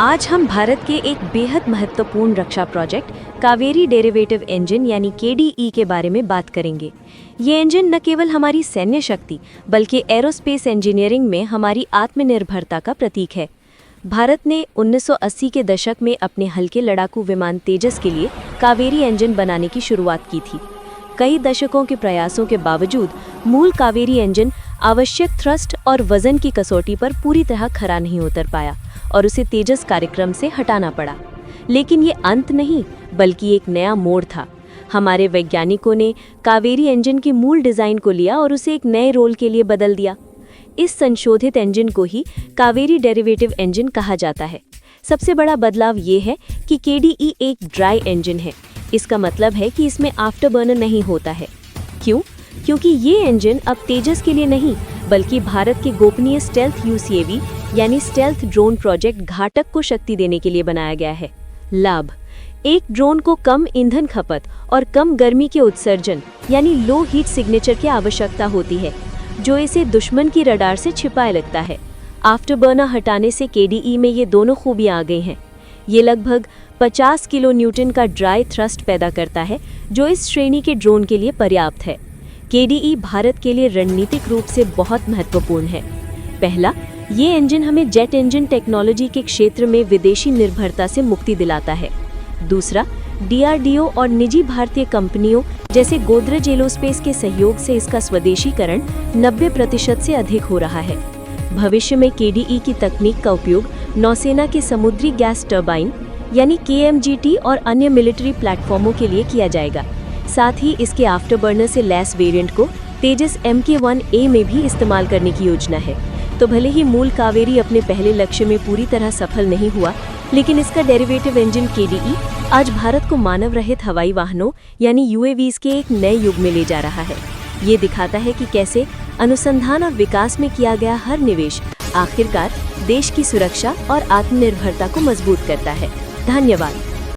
आज हम भारत के एक बेहद महत्वपूर्ण रक्षा प्रोजेक्ट कावेरी डेरिवेटिव इंजन यानी केडीई के बारे में बात करेंगे। ये इंजन न केवल हमारी सैन्य शक्ति बल्कि एरोस्पेस इंजीनियरिंग में हमारी आत्मनिर्भरता का प्रतीक है। भारत ने 1980 के दशक में अपने हल्के लड़ाकू विमान तेजस के लिए कावेरी इंजन बनाने की शुरुआत की थी। कई दशकों के प्रयासों के बावजूद मूल कावेरी इंजन आवश्यक थ्रस्ट और वजन की कसौटी पर पूरी तरह खरा नहीं उतर पाया और उसे तेजस कार्यक्रम से हटाना पड़ा। लेकिन ये अंत नहीं बल्कि एक नया मोड़ था। हमारे वैज्ञानिकों ने कावेरी इंजन के मूल डिज़ाइन को लिया और उसे एक नए रोल के लिए बदल दिया। इस संशोधित इंजन को ही कावेरी डेरिवेटिव इंजन कहा जाता है। सबसे बड़ा बदलाव ये है कि केडीई एक ड्राई इंजन है। इसका मतलब है कि इसमें आफ्टरबर्नर नहीं होता है। क्यों? क्योंकि ये इंजन अब तेजस के लिए नहीं बल्कि भारत के गोपनीय स्टेल्थ यूसीएवी यानी स्टेल्थ ड्रोन प्रोजेक्ट घाटक को शक्ति देने के लिए बनाया गया है। लाभ: एक ड्रोन को कम ईंधन खपत और कम गर्मी के उत्सर्जन यानी लो हीट सिग्नेचर की आवश्यकता होती है, जो इसे दुश्मन की रडार से छिपाए लगता है। आफ्टरबर्नर हटाने से केडीई में ये दोनों खूबियां आ गई हैं। ये लगभग 50 किलो न्यूटन का ड्राई थ्रस्ट पैदा करता है, जो इस श्रेणी के ड्रोन के लिए पर्याप्त है। केडीई भारत के लिए रणनीतिक रूप से बहुत महत्वपूर्ण है। पहला, ये इंजन हमें जेट इंजन टेक्नोलॉजी के क्षेत्र में विदेशी निर्भरता से मुक्ति दिलाता है। दूसरा, डीआरडीओ और निजी भारतीय कंपनियों जैसे गोदरेज एरोस्पेस के सहयोग से इसका स्वदेशीकरण 90% से अधिक हो रहा है। भविष्य में केडीई की तकनीक का उपयोग नौसेना के समुद्री गैस टरबाइन यानी केएमजीटी और अन्य मिलिट्री प्लेटफॉर्मों के लिए किया जाएगा। साथ ही इसके आफ्टरबर्नर से लैस वेरिएंट को तेजस MK1A में भी इस्तेमाल करने की योजना है। तो भले ही मूल कावेरी अपने पहले लक्ष्य में पूरी तरह सफल नहीं हुआ, लेकिन इसका डेरिवेटिव इंजन केडीई आज भारत को मानव रहित हवाई वाहनों यानी यूएवीज के एक नए युग में ले जा रहा है। ये दिखाता है कि कैसे अनुसंधान और विकास में किया गया हर निवेश आखिरकार देश की सुरक्षा और आत्मनिर्भरता को मजबूत करता है। धन्यवाद।